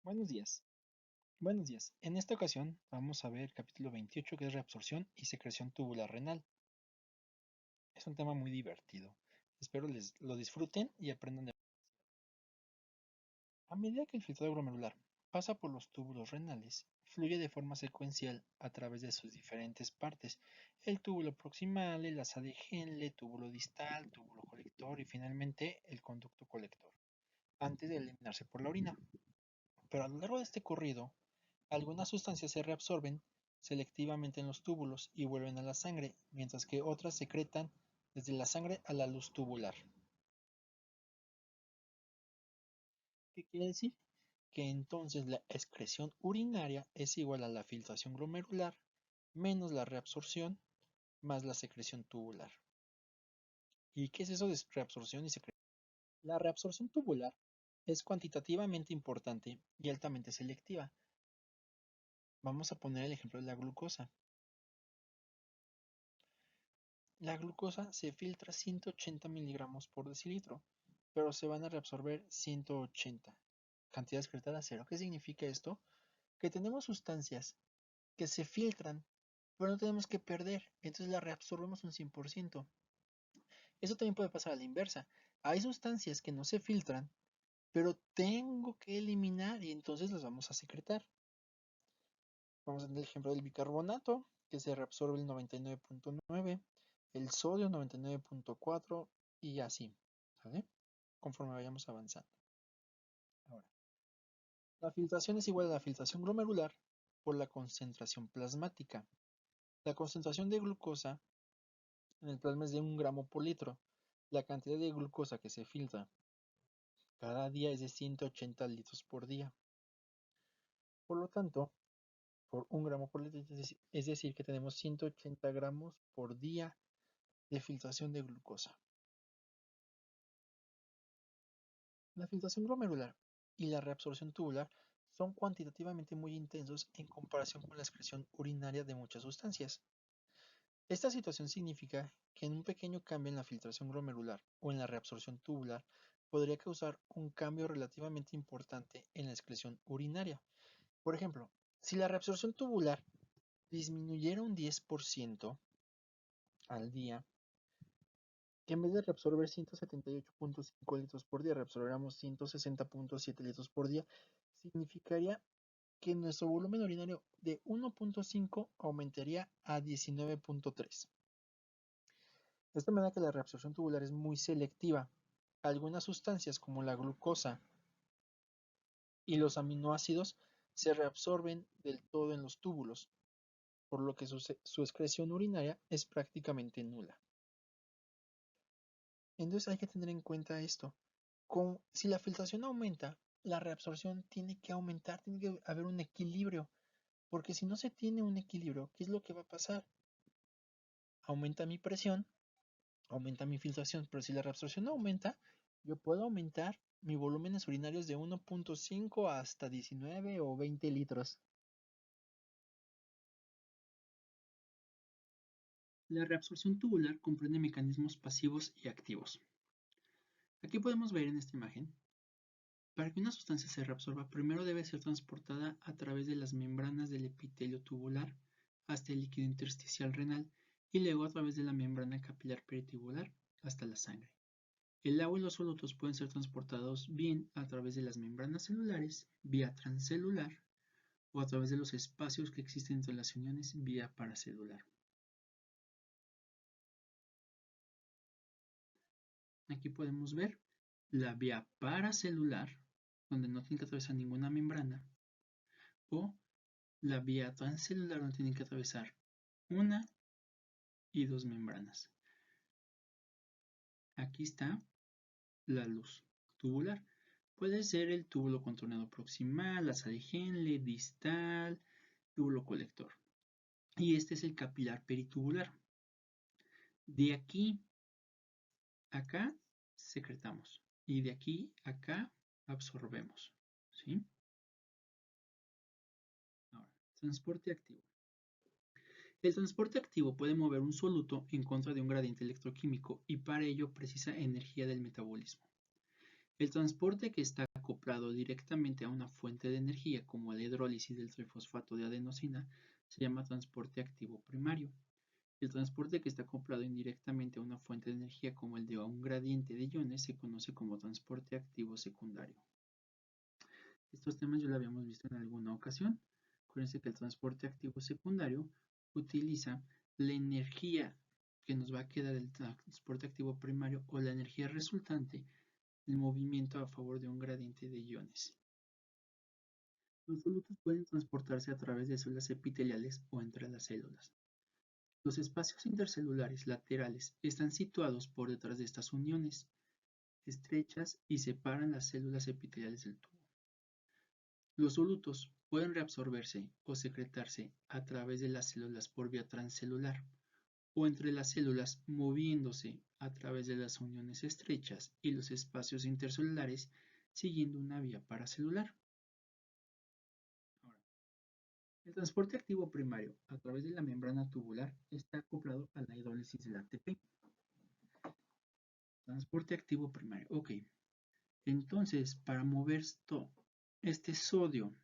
Buenos días. Buenos días. En esta ocasión vamos a ver el capítulo 28 que es reabsorción y secreción tubular renal. Es un tema muy divertido. Espero les lo disfruten y aprendan de... A medida que el filtrado glomerular pasa por los túbulos renales, fluye de forma secuencial a través de sus diferentes partes: el túbulo proximal, el asa de Henle, túbulo distal, túbulo colector y finalmente el conducto colector, antes de eliminarse por la orina. Pero a lo largo de este corrido, algunas sustancias se reabsorben selectivamente en los túbulos y vuelven a la sangre, mientras que otras secretan desde la sangre a la luz tubular. ¿Qué quiere decir? Que entonces la excreción urinaria es igual a la filtración glomerular menos la reabsorción más la secreción tubular. ¿Y qué es eso de reabsorción y secreción? La reabsorción tubular es cuantitativamente importante y altamente selectiva. Vamos a poner el ejemplo de la glucosa. La glucosa se filtra 180 miligramos por decilitro, pero se van a reabsorber 180. Cantidad excretada cero. ¿Qué significa esto? Que tenemos sustancias que se filtran, pero no tenemos que perder, entonces la reabsorbemos un 100%. Eso también puede pasar a la inversa. Hay sustancias que no se filtran, pero tengo que eliminar y entonces las vamos a secretar. Vamos a tener el ejemplo del bicarbonato, que se reabsorbe el 99.9, el sodio 99.4 y así, ¿sale? Conforme vayamos avanzando. Ahora, la filtración es igual a la filtración glomerular por la concentración plasmática. La concentración de glucosa en el plasma es de 1 gramo por litro. La cantidad de glucosa que se filtra cada día es de 180 litros por día. Por lo tanto, por 1 gramo por litro, es decir que tenemos 180 gramos por día de filtración de glucosa. La filtración glomerular y la reabsorción tubular son cuantitativamente muy intensos en comparación con la excreción urinaria de muchas sustancias. Esta situación significa que un pequeño cambio en la filtración glomerular o en la reabsorción tubular podría causar un cambio relativamente importante en la excreción urinaria. Por ejemplo, si la reabsorción tubular disminuyera un 10% al día, que en vez de reabsorber 178.5 litros por día, reabsorberíamos 160.7 litros por día, significaría que nuestro volumen urinario de 1.5 aumentaría a 19.3. De esta manera que la reabsorción tubular es muy selectiva. Algunas sustancias como la glucosa y los aminoácidos se reabsorben del todo en los túbulos, por lo que su excreción urinaria es prácticamente nula. Entonces hay que tener en cuenta esto. Si la filtración aumenta, la reabsorción tiene que aumentar, tiene que haber un equilibrio, porque si no se tiene un equilibrio, ¿qué es lo que va a pasar? Aumenta mi presión, aumenta mi filtración, pero si la reabsorción aumenta, yo puedo aumentar mi volúmenes urinarios de 1.5 hasta 19 o 20 litros. La reabsorción tubular comprende mecanismos pasivos y activos. Aquí podemos ver en esta imagen. Para que una sustancia se reabsorba, primero debe ser transportada a través de las membranas del epitelio tubular hasta el líquido intersticial renal y luego a través de la membrana capilar peritubular hasta la sangre. El agua y los solutos pueden ser transportados bien a través de las membranas celulares, vía transcelular, o a través de los espacios que existen entre las uniones, vía paracelular. Aquí podemos ver la vía paracelular, donde no tiene que atravesar ninguna membrana, o la vía transcelular, donde tienen que atravesar una y dos membranas. Aquí está la luz tubular. Puede ser el túbulo contorneado proximal, asa de Henle, distal, túbulo colector. Y este es el capilar peritubular. De aquí a acá secretamos y de aquí a acá absorbemos. ¿Sí? Ahora, transporte activo. El transporte activo puede mover un soluto en contra de un gradiente electroquímico y para ello precisa energía del metabolismo. El transporte que está acoplado directamente a una fuente de energía, como la hidrólisis del trifosfato de adenosina, se llama transporte activo primario. El transporte que está acoplado indirectamente a una fuente de energía, como el de un gradiente de iones, se conoce como transporte activo secundario. Estos temas ya lo habíamos visto en alguna ocasión. Acuérdense que el transporte activo secundario utiliza la energía que nos va a quedar del transporte activo primario o la energía resultante del movimiento a favor de un gradiente de iones. Los solutos pueden transportarse a través de células epiteliales o entre las células. Los espacios intercelulares laterales están situados por detrás de estas uniones estrechas y separan las células epiteliales del tubo. Los solutos pueden reabsorberse o secretarse a través de las células por vía transcelular o entre las células moviéndose a través de las uniones estrechas y los espacios intercelulares siguiendo una vía paracelular. Ahora, el transporte activo primario a través de la membrana tubular está acoplado a la hidrólisis del ATP. Transporte activo primario, ok. Entonces, para mover este sodio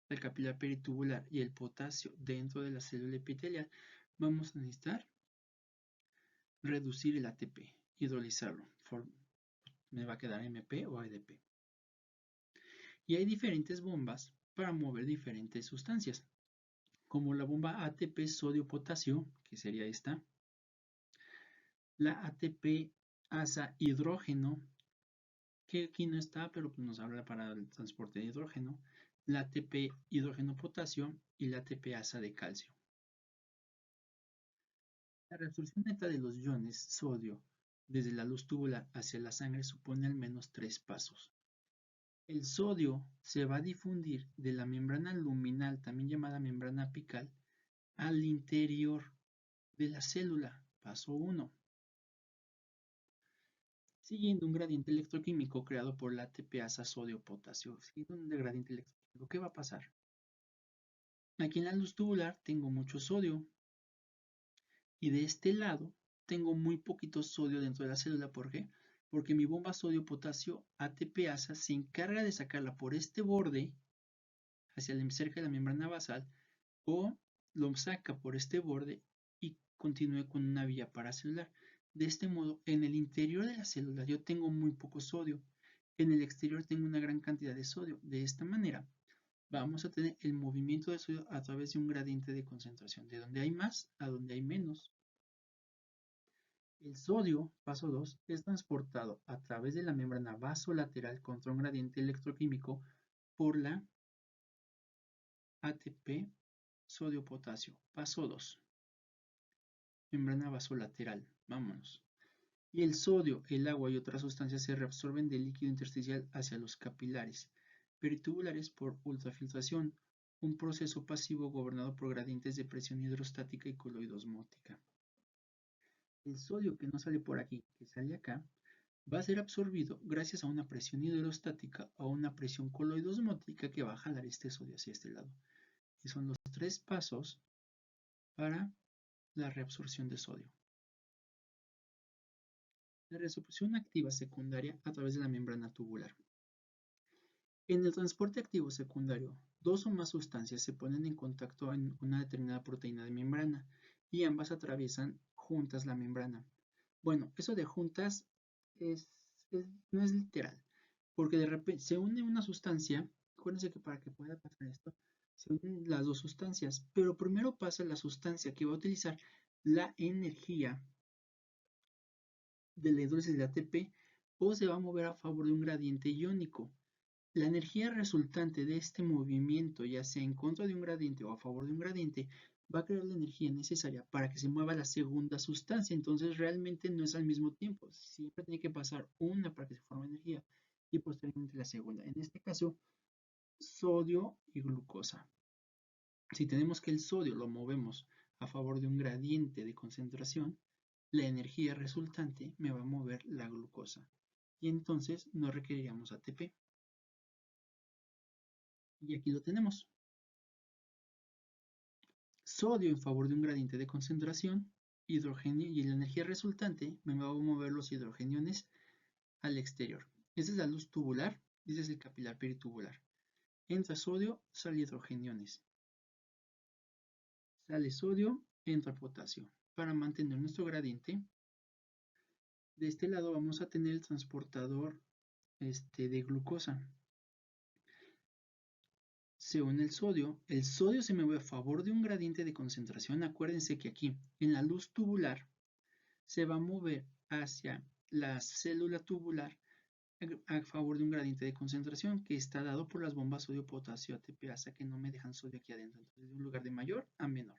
del capilar peritubular y el potasio dentro de la célula epitelial, vamos a necesitar reducir el ATP, hidrolizarlo. Me va a quedar MP o ADP. Y hay diferentes bombas para mover diferentes sustancias, como la bomba ATP sodio-potasio, que sería esta, la ATP asa hidrógeno, que aquí no está, pero nos habla para el transporte de hidrógeno, la ATP hidrógeno-potasio y la ATP asa de calcio. La reabsorción neta de los iones sodio desde la luz tubular hacia la sangre supone al menos 3 pasos. El sodio se va a difundir de la membrana luminal, también llamada membrana apical, al interior de la célula, paso 1, siguiendo un gradiente electroquímico creado por la ATPasa sodio-potasio. Siguiendo un gradiente electroquímico, ¿qué va a pasar? Aquí en la luz tubular tengo mucho sodio y de este lado tengo muy poquito sodio dentro de la célula. ¿Por qué? Porque mi bomba sodio-potasio ATPasa se encarga de sacarla por este borde hacia cerca de la membrana basal o lo saca por este borde y continúe con una vía paracelular. De este modo, en el interior de la célula yo tengo muy poco sodio, en el exterior tengo una gran cantidad de sodio. De esta manera, vamos a tener el movimiento de sodio a través de un gradiente de concentración, de donde hay más a donde hay menos. El sodio, paso 2, es transportado a través de la membrana vasolateral contra un gradiente electroquímico por la ATP sodio-potasio. Paso 2. Membrana vasolateral. Vámonos. Y el sodio, el agua y otras sustancias se reabsorben del líquido intersticial hacia los capilares peritubulares por ultrafiltración, un proceso pasivo gobernado por gradientes de presión hidrostática y coloidosmótica. El sodio que no sale por aquí, que sale acá, va a ser absorbido gracias a una presión hidrostática o una presión coloidosmótica que va a jalar este sodio hacia este lado. Y son los 3 pasos para la reabsorción de sodio. La reabsorción activa secundaria a través de la membrana tubular. En el transporte activo secundario, 2 o más sustancias se ponen en contacto en una determinada proteína de membrana y ambas atraviesan juntas la membrana. Bueno, eso de juntas no es literal, porque de repente se une una sustancia. Acuérdense que para que pueda pasar esto, se unen las 2 sustancias, pero primero pasa la sustancia que va a utilizar la energía de la hidrólisis de ATP o se va a mover a favor de un gradiente iónico. La energía resultante de este movimiento, ya sea en contra de un gradiente o a favor de un gradiente, va a crear la energía necesaria para que se mueva la segunda sustancia. Entonces realmente no es al mismo tiempo. Siempre tiene que pasar una para que se forme energía y posteriormente la segunda. En este caso, sodio y glucosa. Si tenemos que el sodio lo movemos a favor de un gradiente de concentración, la energía resultante me va a mover la glucosa. Y entonces no requeriríamos ATP. Y aquí lo tenemos. Sodio en favor de un gradiente de concentración, hidrógeno y la energía resultante me va a mover los hidrogeniones al exterior. Esta es la luz tubular, este es el capilar peritubular. Entra sodio, sale hidrogeniones. Sale sodio, entra potasio. Para mantener nuestro gradiente, de este lado vamos a tener el transportador de glucosa. Se une el sodio se mueve a favor de un gradiente de concentración. Acuérdense que aquí, en la luz tubular, se va a mover hacia la célula tubular a favor de un gradiente de concentración que está dado por las bombas sodio-potasio ATPasa que no me dejan sodio aquí adentro. Entonces, de un lugar de mayor a menor.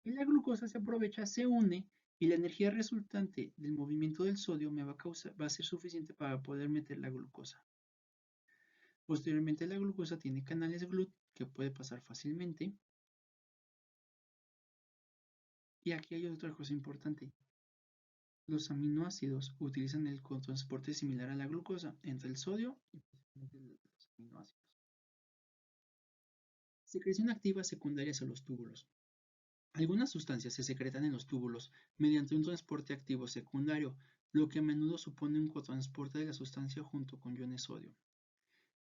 Y la glucosa se aprovecha, se une y la energía resultante del movimiento del sodio va a ser suficiente para poder meter la glucosa. Posteriormente la glucosa tiene canales GLUT que puede pasar fácilmente. Y aquí hay otra cosa importante. Los aminoácidos utilizan el cotransporte similar a la glucosa entre el sodio y los aminoácidos. Secreción activa secundaria hacia los túbulos. Algunas sustancias se secretan en los túbulos mediante un transporte activo secundario, lo que a menudo supone un cotransporte de la sustancia junto con iones sodio.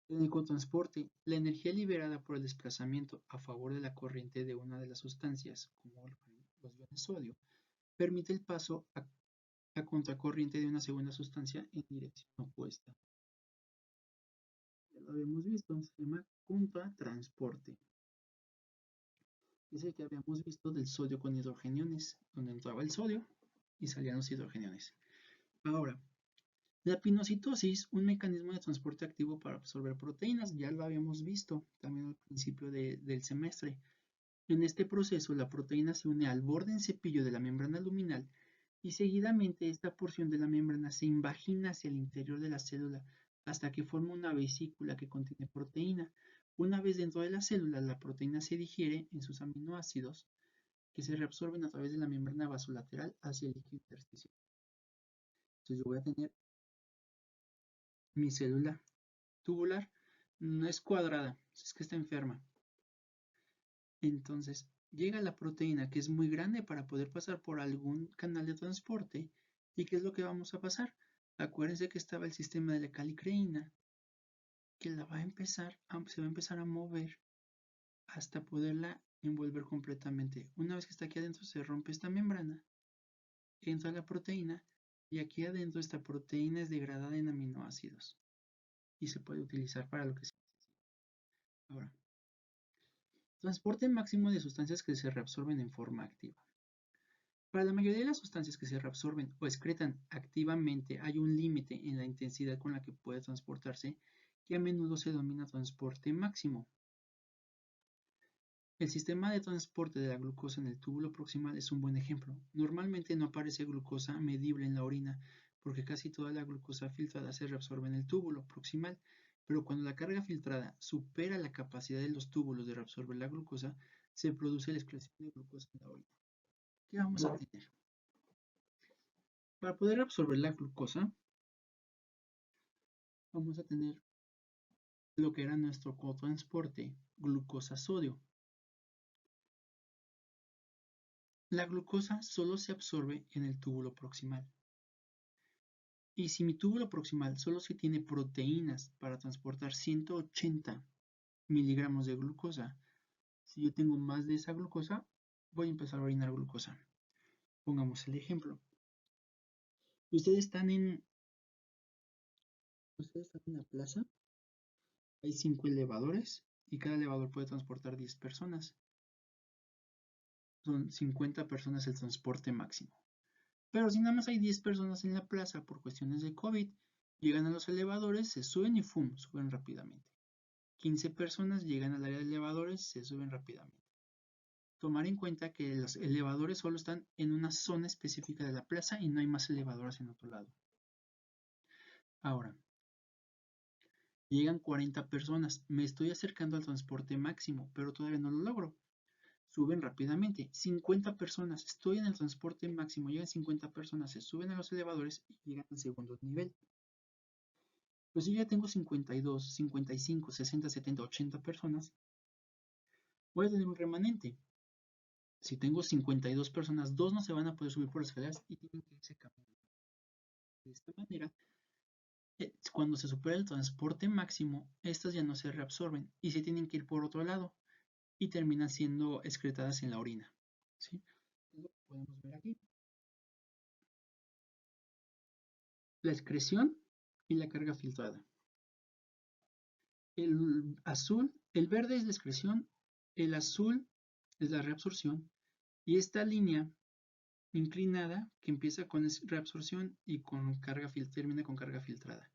En el cotransporte, la energía liberada por el desplazamiento a favor de la corriente de una de las sustancias, como los iones sodio, permite el paso a contracorriente de una segunda sustancia en dirección opuesta. Ya lo habíamos visto, se llama contratransporte. Es el que habíamos visto del sodio con hidrogeniones, donde entraba el sodio y salían los hidrogeniones. Ahora, la pinocitosis, un mecanismo de transporte activo para absorber proteínas, ya lo habíamos visto también al principio del semestre. En este proceso, la proteína se une al borde en cepillo de la membrana luminal y seguidamente esta porción de la membrana se invagina hacia el interior de la célula hasta que forma una vesícula que contiene proteína. Una vez dentro de la célula, la proteína se digiere en sus aminoácidos que se reabsorben a través de la membrana vasolateral hacia el líquido intersticial. Entonces yo voy a tener mi célula tubular, no es cuadrada, es que está enferma. Entonces llega la proteína que es muy grande para poder pasar por algún canal de transporte. ¿Y qué es lo que vamos a pasar? Acuérdense que estaba el sistema de la calicreína, que se va a empezar a mover hasta poderla envolver completamente. Una vez que está aquí adentro se rompe esta membrana, entra la proteína y aquí adentro esta proteína es degradada en aminoácidos y se puede utilizar para lo que se necesita. Ahora, transporte máximo de sustancias que se reabsorben en forma activa. Para la mayoría de las sustancias que se reabsorben o excretan activamente hay un límite en la intensidad con la que puede transportarse que a menudo se denomina transporte máximo. El sistema de transporte de la glucosa en el túbulo proximal es un buen ejemplo. Normalmente no aparece glucosa medible en la orina porque casi toda la glucosa filtrada se reabsorbe en el túbulo proximal, pero cuando la carga filtrada supera la capacidad de los túbulos de reabsorber la glucosa, se produce la excreción de glucosa en la orina. ¿Qué vamos a tener? Para poder absorber la glucosa, vamos a tener lo que era nuestro cotransporte, glucosa-sodio. La glucosa solo se absorbe en el túbulo proximal. Y si mi túbulo proximal solo se tiene proteínas para transportar 180 miligramos de glucosa, si yo tengo más de esa glucosa, voy a empezar a orinar glucosa. Pongamos el ejemplo. Ustedes están en una plaza, hay 5 elevadores y cada elevador puede transportar 10 personas. Son 50 personas el transporte máximo. Pero si nada más hay 10 personas en la plaza por cuestiones de COVID, llegan a los elevadores, se suben y ¡fum! Suben rápidamente. 15 personas llegan al área de elevadores, se suben rápidamente. Tomar en cuenta que los elevadores solo están en una zona específica de la plaza y no hay más elevadores en otro lado. Ahora, llegan 40 personas, me estoy acercando al transporte máximo, pero todavía no lo logro. Suben rápidamente, 50 personas, estoy en el transporte máximo, llegan 50 personas, se suben a los elevadores y llegan al segundo nivel. Pues yo ya tengo 52, 55, 60, 70, 80 personas, voy a tener un remanente. Si tengo 52 personas, 2 no se van a poder subir por las escaleras y tienen que irse caminando. De esta manera, Cuando se supera el transporte máximo, estas ya no se reabsorben y se tienen que ir por otro lado y terminan siendo excretadas en la orina. ¿Sí? Lo podemos ver aquí. La excreción y la carga filtrada. El verde es la excreción, el azul es la reabsorción y esta línea inclinada que empieza con reabsorción y termina con carga filtrada.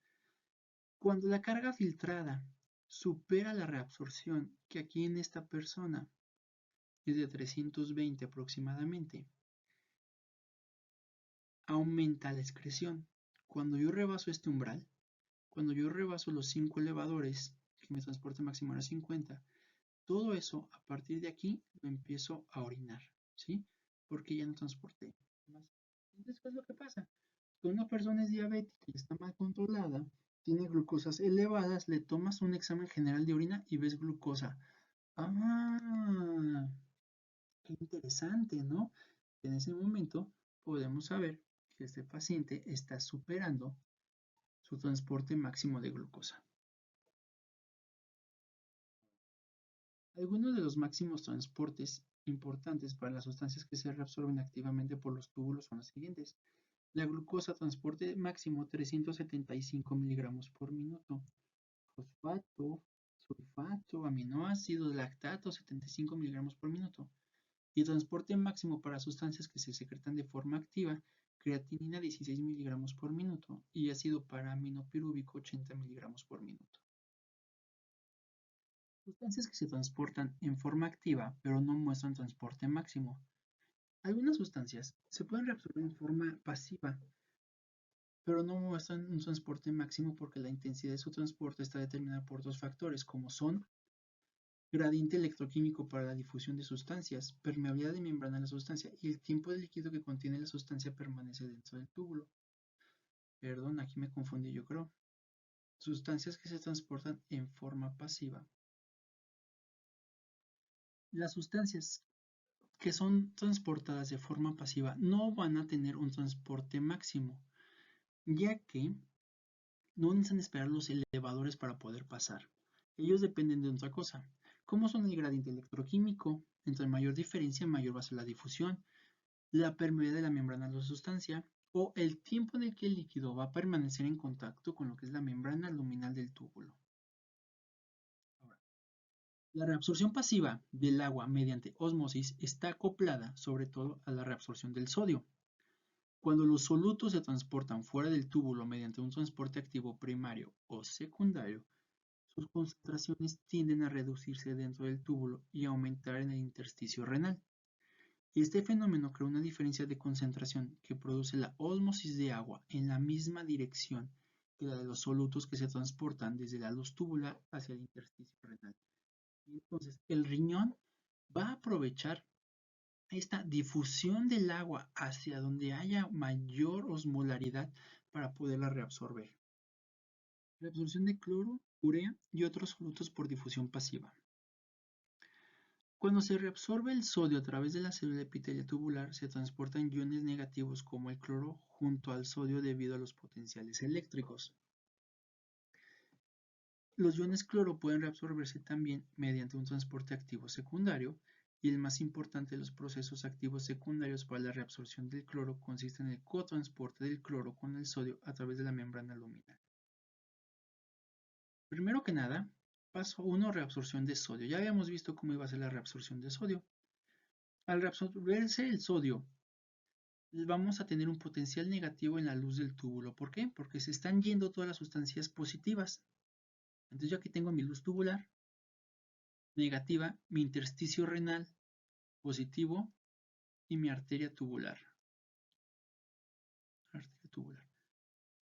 Cuando la carga filtrada supera la reabsorción, que aquí en esta persona es de 320 aproximadamente, aumenta la excreción. Cuando yo rebaso este umbral, cuando yo rebaso los 5 elevadores, que mi transporte máximo era 50, todo eso a partir de aquí lo empiezo a orinar, ¿sí? Porque ya no transporté más. Entonces, ¿qué es lo que pasa? Cuando una persona es diabética y está mal controlada, tiene glucosas elevadas, le tomas un examen general de orina y ves glucosa. Ah, qué interesante, ¿no? En ese momento podemos saber que este paciente está superando su transporte máximo de glucosa. Algunos de los máximos transportes importantes para las sustancias que se reabsorben activamente por los túbulos son los siguientes. La glucosa, transporte máximo 375 miligramos por minuto. Fosfato, sulfato, aminoácidos, lactato 75 miligramos por minuto. Y transporte máximo para sustancias que se secretan de forma activa, creatinina 16 miligramos por minuto y ácido paraminopirúvico 80 miligramos por minuto. Sustancias que se transportan en forma activa pero no muestran transporte máximo. Algunas sustancias se pueden reabsorber en forma pasiva pero no muestran un transporte máximo porque la intensidad de su transporte está determinada por dos factores como son gradiente electroquímico para la difusión de sustancias, permeabilidad de membrana de la sustancia y el tiempo del líquido que contiene la sustancia permanece dentro del túbulo. Perdón, aquí me confundí yo creo. Sustancias que se transportan en forma pasiva. Las sustancias que son transportadas de forma pasiva no van a tener un transporte máximo, ya que no necesitan esperar los elevadores para poder pasar. Ellos dependen de otra cosa. ¿Cómo son el gradiente electroquímico? Entre mayor diferencia, mayor va a ser la difusión, la permeabilidad de la membrana de la sustancia o el tiempo en el que el líquido va a permanecer en contacto con lo que es la membrana luminal del túbulo. Ahora, la reabsorción pasiva del agua mediante ósmosis está acoplada sobre todo a la reabsorción del sodio. Cuando los solutos se transportan fuera del túbulo mediante un transporte activo primario o secundario, sus concentraciones tienden a reducirse dentro del túbulo y aumentar en el intersticio renal. Este fenómeno crea una diferencia de concentración que produce la ósmosis de agua en la misma dirección que la de los solutos que se transportan desde la luz tubular hacia el intersticio renal. Entonces, el riñón va a aprovechar esta difusión del agua hacia donde haya mayor osmolaridad para poderla reabsorber. Reabsorción de cloro, urea y otros solutos por difusión pasiva. Cuando se reabsorbe el sodio a través de la célula epitelia tubular, se transportan iones negativos como el cloro junto al sodio debido a los potenciales eléctricos. Los iones cloro pueden reabsorberse también mediante un transporte activo secundario, y el más importante de los procesos activos secundarios para la reabsorción del cloro consiste en el cotransporte del cloro con el sodio a través de la membrana luminal. Primero que nada, paso 1, reabsorción de sodio. Ya habíamos visto cómo iba a ser la reabsorción de sodio. Al reabsorberse el sodio, vamos a tener un potencial negativo en la luz del túbulo. ¿Por qué? Porque se están yendo todas las sustancias positivas. Entonces yo aquí tengo mi luz tubular negativa, mi intersticio renal positivo y mi arteria tubular.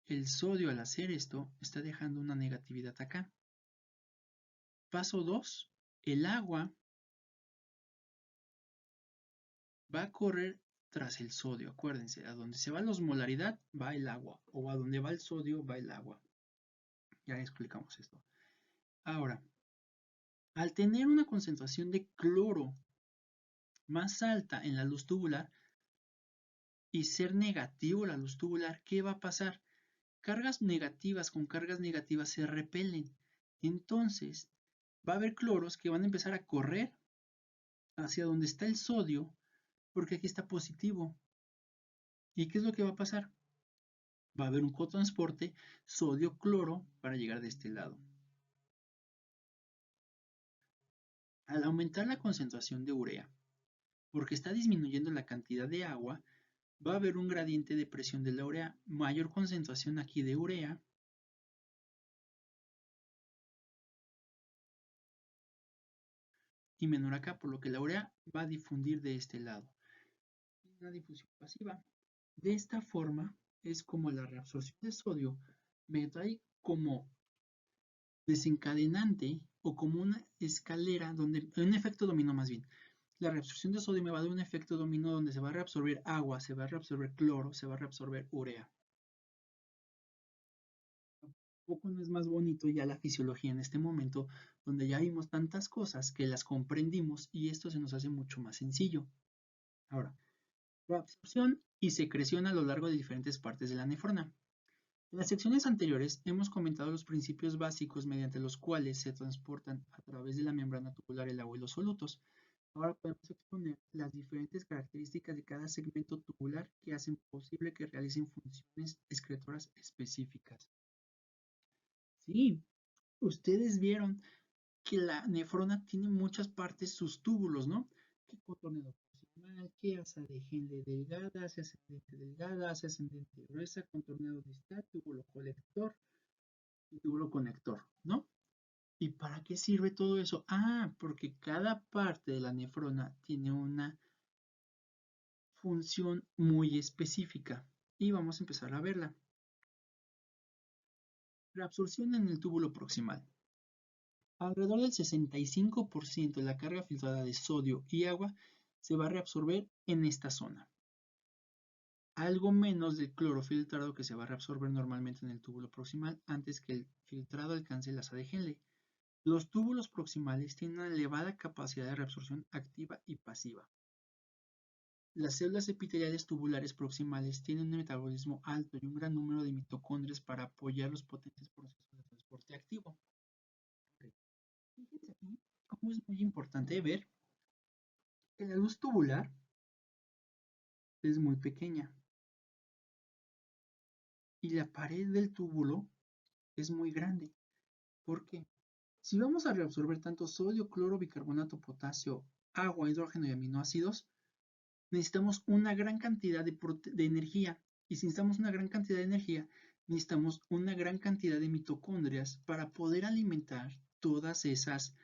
El sodio al hacer esto está dejando una negatividad acá. Paso 2. El agua va a correr tras el sodio. Acuérdense, a donde se va la osmolaridad va el agua, o a donde va el sodio va el agua. Ya explicamos esto. Ahora, al tener una concentración de cloro más alta en la luz tubular y ser negativo la luz tubular, ¿qué va a pasar? cargas negativas con cargas negativas se repelen. Entonces, va a haber cloros que van a empezar a correr hacia donde está el sodio, porque aquí está positivo. ¿Y qué es lo que va a pasar? Va a haber un cotransporte sodio-cloro para llegar de este lado. Al aumentar la concentración de urea, porque está disminuyendo la cantidad de agua, va a haber un gradiente de presión de la urea, mayor concentración aquí de urea, y menor acá, por lo que la urea va a difundir de este lado. Una difusión pasiva. De esta forma es como la reabsorción de sodio me trae como desencadenante o como una escalera, donde un efecto dominó más bien. La reabsorción de sodio me va a dar un efecto dominó donde se va a reabsorber agua, se va a reabsorber cloro, se va a reabsorber urea. Poco no es más bonito ya la fisiología en este momento, donde ya vimos tantas cosas que las comprendimos y esto se nos hace mucho más sencillo. Ahora, la absorción y secreción a lo largo de diferentes partes de la nefrona. En las secciones anteriores hemos comentado los principios básicos mediante los cuales se transportan a través de la membrana tubular el agua y los solutos. Ahora podemos exponer las diferentes características de cada segmento tubular que hacen posible que realicen funciones excretoras específicas. Sí, ustedes vieron que la nefrona tiene muchas partes, sus túbulos, ¿no? Que contorneo proximal, que asa de Henle delgada, hacia ascendente gruesa, contorneo distal, túbulo colector y túbulo conector, ¿no? ¿Y para qué sirve todo eso? Ah, porque cada parte de la nefrona tiene una función muy específica y vamos a empezar a verla. La absorción en el túbulo proximal. Alrededor del 65% de la carga filtrada de sodio y agua se va a reabsorber en esta zona. Algo menos del cloro filtrado que se va a reabsorber normalmente en el túbulo proximal antes que el filtrado alcance el asa de Henle. Los túbulos proximales tienen una elevada capacidad de reabsorción activa y pasiva. Las células epiteliales tubulares proximales tienen un metabolismo alto y un gran número de mitocondrias para apoyar los potentes procesos de transporte activo. Okay. Fíjense aquí cómo es muy importante ver que la luz tubular es muy pequeña y la pared del túbulo es muy grande. ¿Por qué? Si vamos a reabsorber tanto sodio, cloro, bicarbonato, potasio, agua, hidrógeno y aminoácidos, necesitamos una gran cantidad de energía. Y si necesitamos una gran cantidad de energía, necesitamos una gran cantidad de mitocondrias para poder alimentar todas esas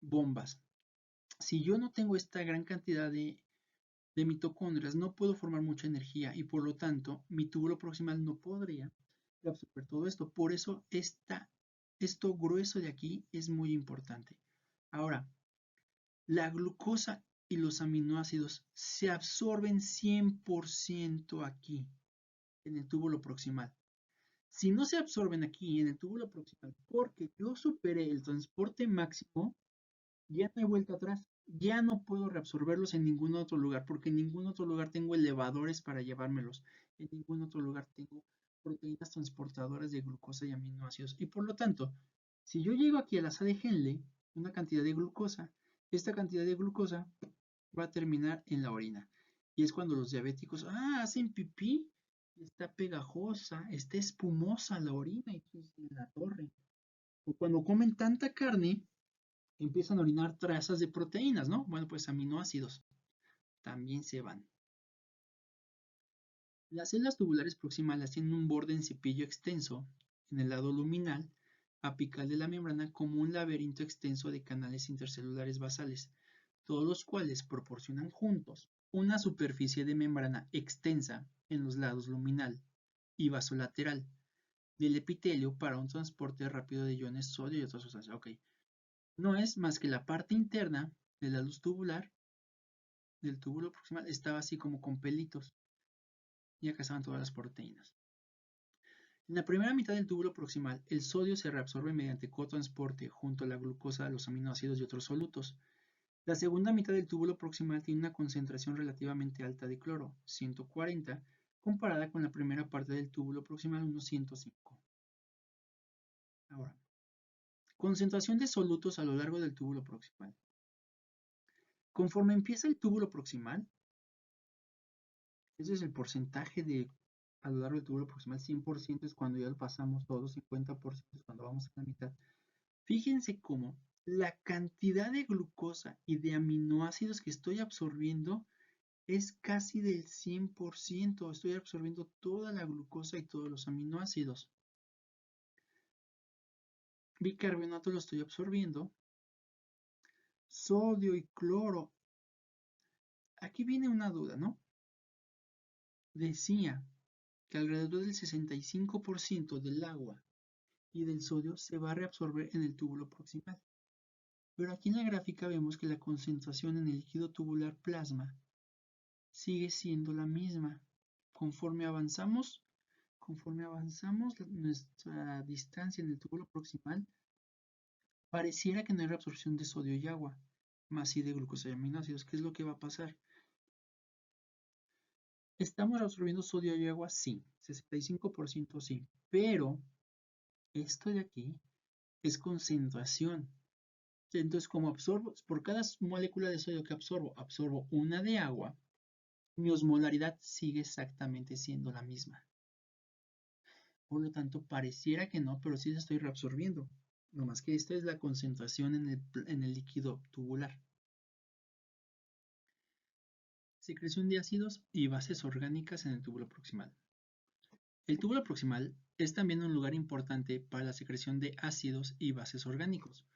bombas. Si yo no tengo esta gran cantidad de mitocondrias, no puedo formar mucha energía y por lo tanto mi túbulo proximal no podría absorber todo esto. Por eso esto grueso de aquí es muy importante. Ahora, la glucosa y los aminoácidos se absorben 100% aquí, en el túbulo proximal. Si no se absorben aquí, en el túbulo proximal, porque yo superé el transporte máximo, ya no hay vuelta atrás. Ya no puedo reabsorberlos en ningún otro lugar, porque en ningún otro lugar tengo elevadores para llevármelos. En ningún otro lugar tengo proteínas transportadoras de glucosa y aminoácidos. Y por lo tanto, si yo llego aquí a la asa de Henle, una cantidad de glucosa, esta cantidad de glucosa va a terminar en la orina. Y es cuando los diabéticos, hacen pipí, está pegajosa, está espumosa la orina, y tú en la torre. O cuando comen tanta carne, empiezan a orinar trazas de proteínas, ¿no? Bueno, pues aminoácidos también se van. Las células tubulares proximales tienen un borde en cepillo extenso en el lado luminal apical de la membrana como un laberinto extenso de canales intercelulares basales, todos los cuales proporcionan juntos una superficie de membrana extensa en los lados luminal y vasolateral del epitelio para un transporte rápido de iones sodio y otras sustancias. Ok. No es más que la parte interna de la luz tubular del túbulo proximal estaba así como con pelitos y acá estaban todas las proteínas. En la primera mitad del túbulo proximal, el sodio se reabsorbe mediante cotransporte junto a la glucosa, los aminoácidos y otros solutos. La segunda mitad del túbulo proximal tiene una concentración relativamente alta de cloro, 140, comparada con la primera parte del túbulo proximal, unos 105. Ahora, concentración de solutos a lo largo del túbulo proximal. Conforme empieza el túbulo proximal, ese es el porcentaje a lo largo del túbulo proximal, 100% es cuando ya lo pasamos todo, 50% es cuando vamos a la mitad. Fíjense cómo la cantidad de glucosa y de aminoácidos que estoy absorbiendo es casi del 100%. Estoy absorbiendo toda la glucosa y todos los aminoácidos. Bicarbonato lo estoy absorbiendo. Sodio y cloro. Aquí viene una duda, ¿no? Decía que alrededor del 65% del agua y del sodio se va a reabsorber en el túbulo proximal. Pero aquí en la gráfica vemos que la concentración en el líquido tubular plasma sigue siendo la misma. Conforme avanzamos nuestra distancia en el túbulo proximal, pareciera que no hay reabsorción de sodio y agua, más sí de glucosa y aminoácidos. ¿Qué es lo que va a pasar? ¿Estamos absorbiendo sodio y agua? Sí, 65% sí, pero esto de aquí es concentración. Entonces, como absorbo, por cada molécula de sodio que absorbo una de agua, mi osmolaridad sigue exactamente siendo la misma. Por lo tanto, pareciera que no, pero sí se estoy reabsorbiendo. No más que esta es la concentración en el líquido tubular. Secreción de ácidos y bases orgánicas en el túbulo proximal. El túbulo proximal es también un lugar importante para la secreción de ácidos y bases orgánicos,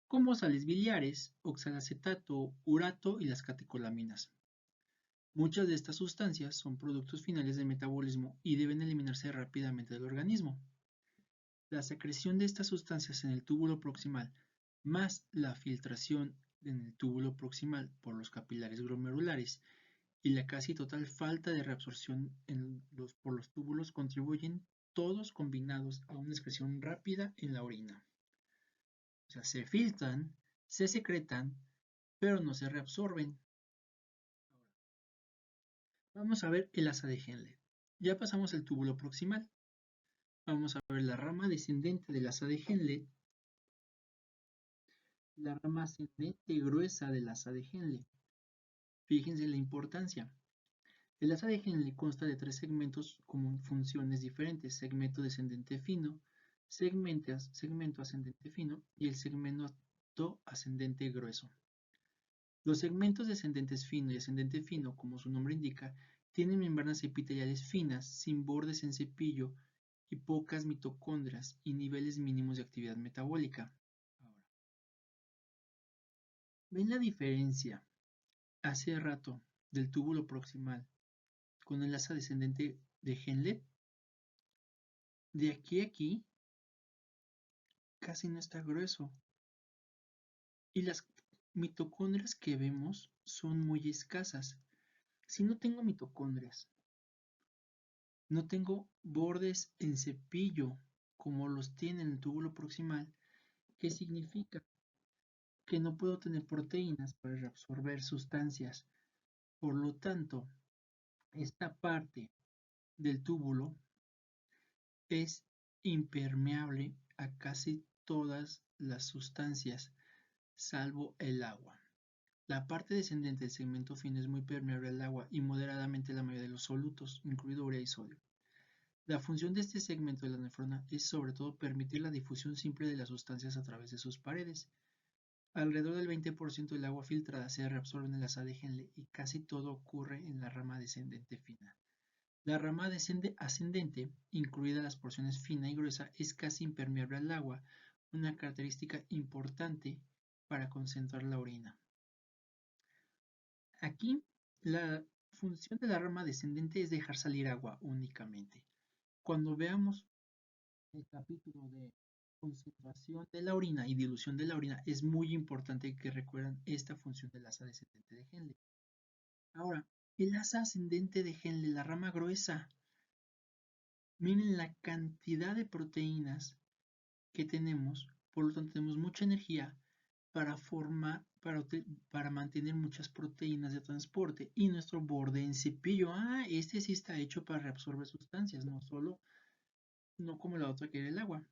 como sales biliares, oxalacetato, urato y las catecolaminas. Muchas de estas sustancias son productos finales del metabolismo y deben eliminarse rápidamente del organismo. La secreción de estas sustancias en el túbulo proximal, más la filtración en el túbulo proximal por los capilares glomerulares y la casi total falta de reabsorción por los túbulos contribuyen todos combinados a una excreción rápida en la orina. O sea, se filtran, se secretan, pero no se reabsorben. Vamos a ver el asa de Henle. Ya pasamos el túbulo proximal. Vamos a ver la rama descendente del asa de Henle, la rama ascendente gruesa del asa de Henle. Fíjense la importancia. El asa de Henle consta de tres segmentos con funciones diferentes: segmento descendente fino, segmento ascendente fino y el segmento ascendente grueso. Los segmentos descendentes fino y ascendente fino, como su nombre indica, tienen membranas epiteliales finas, sin bordes en cepillo y pocas mitocondrias y niveles mínimos de actividad metabólica. Ahora, ¿ven la diferencia hace rato del túbulo proximal con el asa descendente de Henle? De aquí a aquí casi no está grueso. Y las mitocondrias que vemos son muy escasas. Si no tengo mitocondrias, no tengo bordes en cepillo como los tiene en el túbulo proximal, ¿qué significa? Que no puedo tener proteínas para reabsorber sustancias. Por lo tanto, esta parte del túbulo es impermeable a casi todas las sustancias, salvo el agua. La parte descendente del segmento fino es muy permeable al agua y moderadamente a la mayoría de los solutos, incluido urea y sodio. La función de este segmento de la nefrona es sobre todo permitir la difusión simple de las sustancias a través de sus paredes. Alrededor del 20% del agua filtrada se reabsorbe en el asa de Henle y casi todo ocurre en la rama descendente fina. La rama ascendente, incluidas las porciones fina y gruesa, es casi impermeable al agua, una característica importante para concentrar la orina. Aquí, la función de la rama descendente es dejar salir agua únicamente. Cuando veamos el capítulo de concentración de la orina y dilución de la orina, es muy importante que recuerden esta función del asa descendente de Henle. Ahora, el asa ascendente de Henle, la rama gruesa. Miren la cantidad de proteínas que tenemos, por lo tanto tenemos mucha energía, para mantener muchas proteínas de transporte. Y nuestro borde en cepillo, este sí está hecho para reabsorber sustancias, no como la otra que era el agua.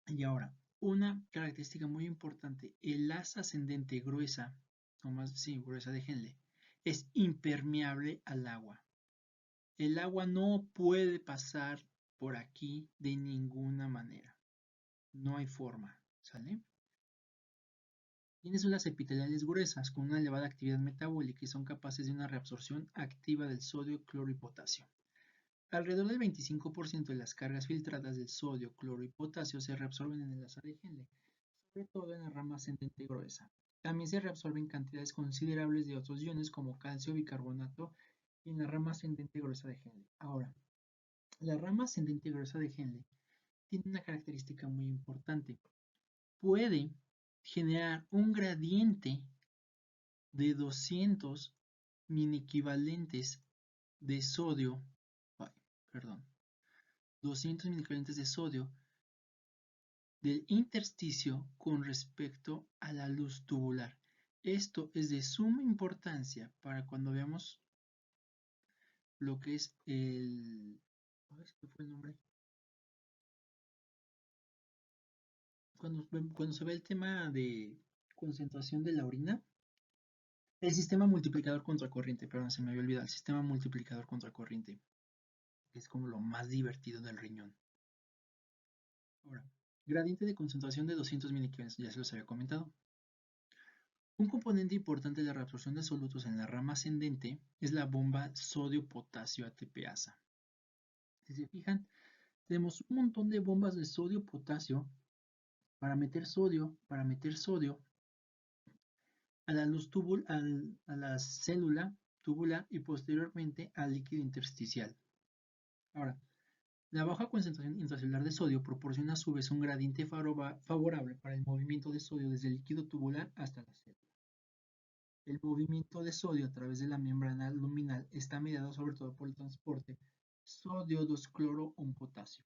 Y ahora, una característica muy importante, el asa ascendente gruesa, o más, sí, gruesa de Henle, es impermeable al agua. El agua no puede pasar por aquí de ninguna manera. No hay forma, ¿sale? Tiene células epiteliales gruesas con una elevada actividad metabólica y son capaces de una reabsorción activa del sodio, cloro y potasio. Alrededor del 25% de las cargas filtradas del sodio, cloro y potasio se reabsorben en el asa de Henle, sobre todo en la rama ascendente gruesa. También se reabsorben cantidades considerables de otros iones como calcio, bicarbonato y en la rama ascendente gruesa de Henle. Ahora, la rama ascendente gruesa de Henle tiene una característica muy importante. Puede generar un gradiente de 200 mini equivalentes de sodio, 200 mini equivalentes de sodio del intersticio con respecto a la luz tubular. Esto es de suma importancia para cuando veamos lo que es el... ¿Qué fue el nombre? Cuando se ve el tema de concentración de la orina, el sistema multiplicador contracorriente, perdón, se me había olvidado, el sistema multiplicador contracorriente, que es como lo más divertido del riñón. Ahora, gradiente de concentración de 200 milikelvins, ya se los había comentado. Un componente importante de la reabsorción de solutos en la rama ascendente es la bomba sodio-potasio ATPasa. Si se fijan, tenemos un montón de bombas de sodio-potasio para meter sodio a la luz a la célula tubular y posteriormente al líquido intersticial. Ahora, la baja concentración intracelular de sodio proporciona a su vez un gradiente favorable para el movimiento de sodio desde el líquido tubular hasta la célula. El movimiento de sodio a través de la membrana luminal está mediado sobre todo por el transporte sodio 2-cloro 1-potasio.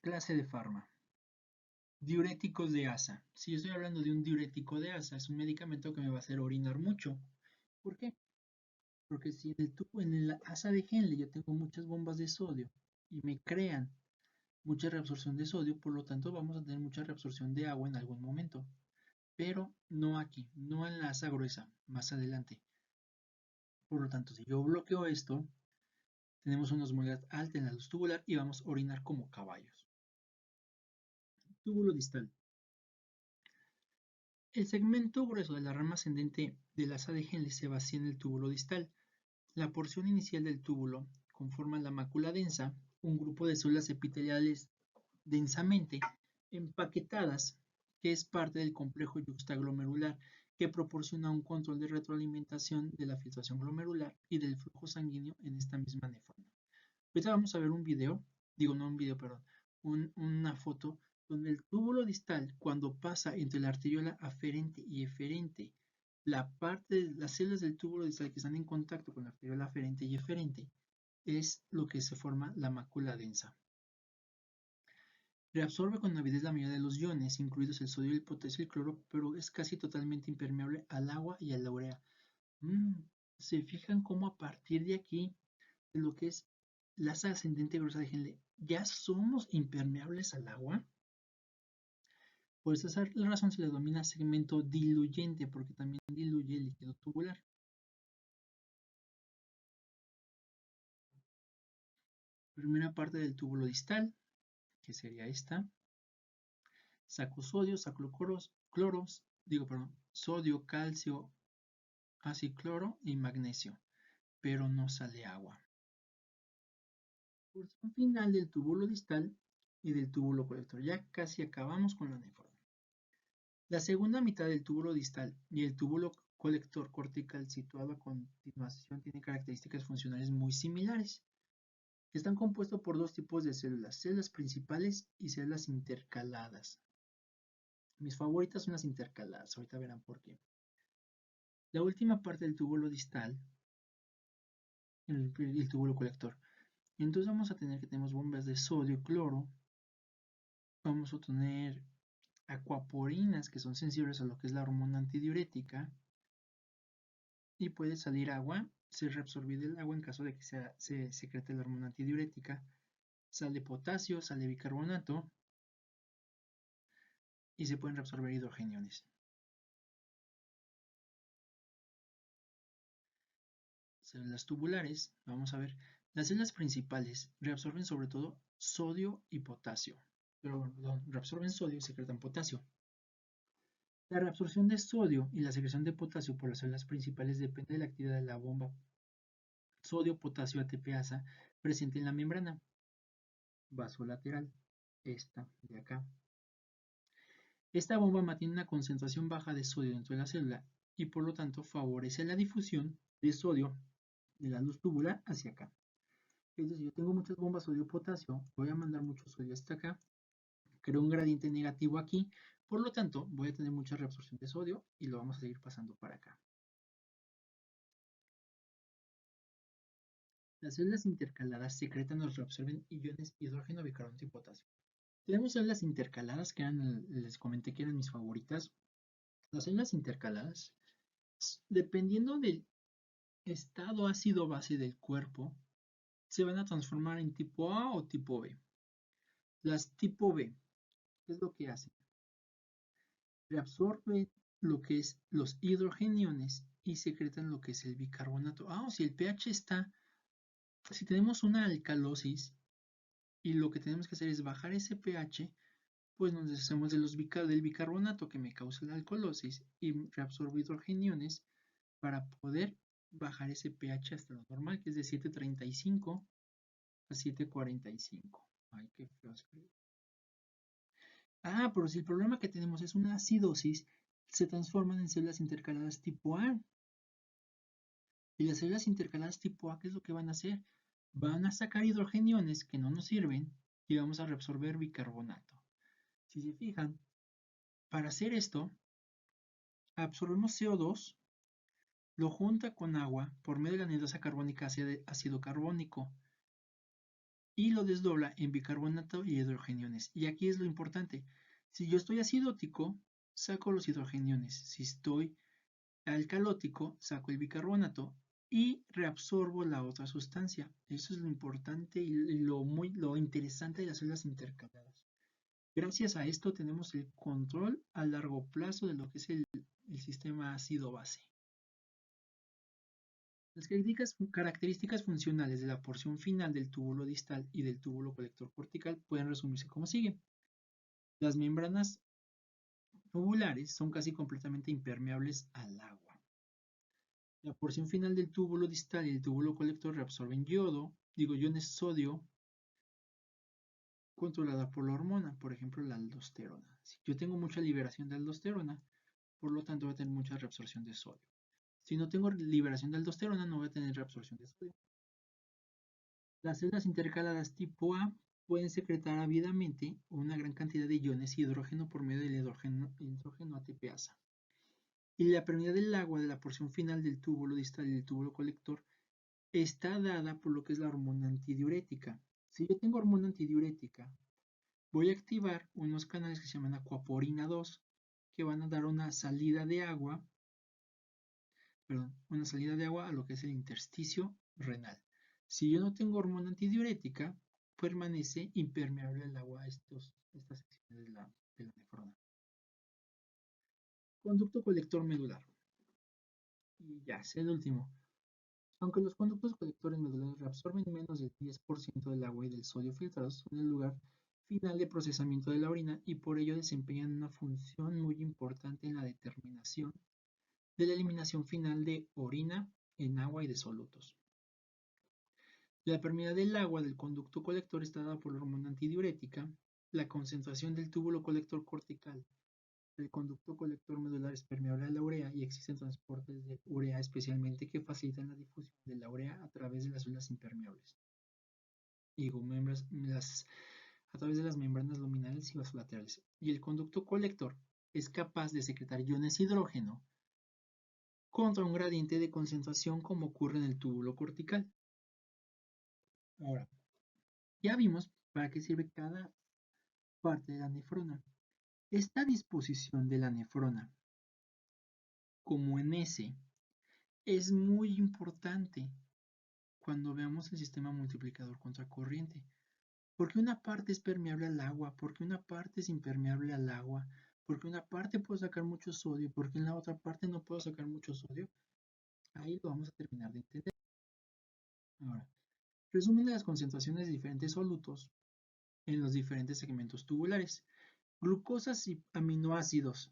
Clase de fármaco. Diuréticos de asa. Si yo estoy hablando de un diurético de asa, es un medicamento que me va a hacer orinar mucho. ¿Por qué? Porque si en el asa de Henle yo tengo muchas bombas de sodio y me crean mucha reabsorción de sodio, por lo tanto vamos a tener mucha reabsorción de agua en algún momento. Pero no aquí, no en la asa gruesa, más adelante. Por lo tanto, si yo bloqueo esto, tenemos una osmolalidad alta en la luz tubular y vamos a orinar como caballos. Túbulo distal. El segmento grueso de la rama ascendente del asa de Henle se vacía en el túbulo distal. La porción inicial del túbulo conforma la mácula densa, un grupo de células epiteliales densamente empaquetadas, que es parte del complejo yuxtaglomerular, que proporciona un control de retroalimentación de la filtración glomerular y del flujo sanguíneo en esta misma nefrona. Ahorita vamos a ver un video, una foto donde el túbulo distal, cuando pasa entre la arteriola aferente y eferente, las células del túbulo distal que están en contacto con la arteriola aferente y eferente, es lo que se forma la mácula densa. Reabsorbe con avidez la mayoría de los iones, incluidos el sodio, el potasio y el cloro, pero es casi totalmente impermeable al agua y a la urea. ¿Se fijan cómo a partir de aquí, de lo que es la asa ascendente gruesa de Henle, ya somos impermeables al agua? Por esa razón se le denomina segmento diluyente, porque también diluye el líquido tubular. Primera parte del túbulo distal, que sería esta. Saco sodio, saco sodio, calcio, ácido cloro y magnesio, pero no sale agua. Porción final del túbulo distal y del túbulo colector. Ya casi acabamos con la nefrona. La segunda mitad del túbulo distal y el túbulo colector cortical situado a continuación tiene características funcionales muy similares. Están compuestos por dos tipos de células principales y células intercaladas. Mis favoritas son las intercaladas, ahorita verán por qué. La última parte del túbulo distal, el túbulo colector. Entonces vamos a tener que tenemos bombas de sodio, cloro, vamos a tener aquaporinas, que son sensibles a lo que es la hormona antidiurética, y puede salir agua, ser reabsorbida el agua en caso de que se secrete la hormona antidiurética. Sale potasio, sale bicarbonato, y se pueden reabsorber hidrogeniones. Células tubulares, vamos a ver, las células principales reabsorben sobre todo sodio y potasio, perdón, reabsorben sodio y secretan potasio. La reabsorción de sodio y la secreción de potasio por las células principales depende de la actividad de la bomba sodio-potasio ATPasa presente en la membrana vasolateral, esta de acá. Esta bomba mantiene una concentración baja de sodio dentro de la célula y por lo tanto favorece la difusión de sodio de la luz tubular hacia acá. Es decir, yo tengo muchas bombas sodio-potasio, voy a mandar mucho sodio hasta acá, creo un gradiente negativo aquí, por lo tanto voy a tener mucha reabsorción de sodio y lo vamos a seguir pasando para acá. Las células intercaladas secretan o reabsorben iones hidrógeno, bicarbonato y potasio. Tenemos células intercaladas que les comenté que eran mis favoritas. Las células intercaladas, dependiendo del estado ácido-base del cuerpo, se van a transformar en tipo A o tipo B. Las tipo B, ¿qué es lo que hacen? Reabsorben lo que es los hidrogeniones y secretan lo que es el bicarbonato. O si el pH está, si tenemos una alcalosis y lo que tenemos que hacer es bajar ese pH, pues nos deshacemos del bicarbonato que me causa la alcalosis y reabsorbo hidrogeniones para poder bajar ese pH hasta lo normal, que es de 7.35 a 7.45. Ay, qué feo escribir. Pero si el problema que tenemos es una acidosis, se transforman en células intercaladas tipo A. Y las células intercaladas tipo A, ¿qué es lo que van a hacer? Van a sacar hidrogeniones que no nos sirven y vamos a reabsorber bicarbonato. Si se fijan, para hacer esto, absorbemos CO2, lo junta con agua por medio de la anhidrasa carbónica hacia ácido carbónico y lo desdobla en bicarbonato y hidrogeniones. Y aquí es lo importante. Si yo estoy acidótico, saco los hidrogeniones. Si estoy alcalótico, saco el bicarbonato y reabsorbo la otra sustancia. Eso es lo importante y lo interesante de las células intercaladas. Gracias a esto tenemos el control a largo plazo de lo que es el sistema ácido-base. Las características funcionales de la porción final del túbulo distal y del túbulo colector cortical pueden resumirse como sigue. Las membranas tubulares son casi completamente impermeables al agua. La porción final del túbulo distal y el túbulo colector reabsorben iones sodio controlada por la hormona, por ejemplo la aldosterona. Si yo tengo mucha liberación de aldosterona, por lo tanto voy a tener mucha reabsorción de sodio. Si no tengo liberación de aldosterona, no voy a tener reabsorción de sodio. Las células intercaladas tipo A pueden secretar ávidamente una gran cantidad de iones hidrógeno por medio del hidrógeno ATPasa. Y la permeabilidad del agua de la porción final del túbulo distal y del túbulo colector está dada por lo que es la hormona antidiurética. Si yo tengo hormona antidiurética, voy a activar unos canales que se llaman aquaporina 2, que van a dar una salida de agua a lo que es el intersticio renal. Si yo no tengo hormona antidiurética, permanece impermeable al agua a estas secciones de la nefrona. Conducto colector medular. Y ya, es el último. Aunque los conductos colectores medulares reabsorben menos del 10% del agua y del sodio filtrados, son el lugar final de procesamiento de la orina y por ello desempeñan una función muy importante en la determinación de la eliminación final de orina en agua y de solutos. La permeabilidad del agua del conducto colector está dada por la hormona antidiurética. La concentración del túbulo colector cortical del conducto colector medular es permeable a la urea y existen transportes de urea especialmente que facilitan la difusión de la urea a través de las células impermeables. A través de las membranas luminales y vasolaterales. Y el conducto colector es capaz de secretar iones hidrógeno contra un gradiente de concentración como ocurre en el túbulo cortical. Ahora, ya vimos para qué sirve cada parte de la nefrona. Esta disposición de la nefrona, como en S, es muy importante cuando veamos el sistema multiplicador contracorriente. Porque una parte es permeable al agua, porque una parte es impermeable al agua, porque una parte puedo sacar mucho sodio, porque en la otra parte no puedo sacar mucho sodio. Ahí lo vamos a terminar de entender. Ahora, resumen de las concentraciones de diferentes solutos en los diferentes segmentos tubulares. Glucosas y aminoácidos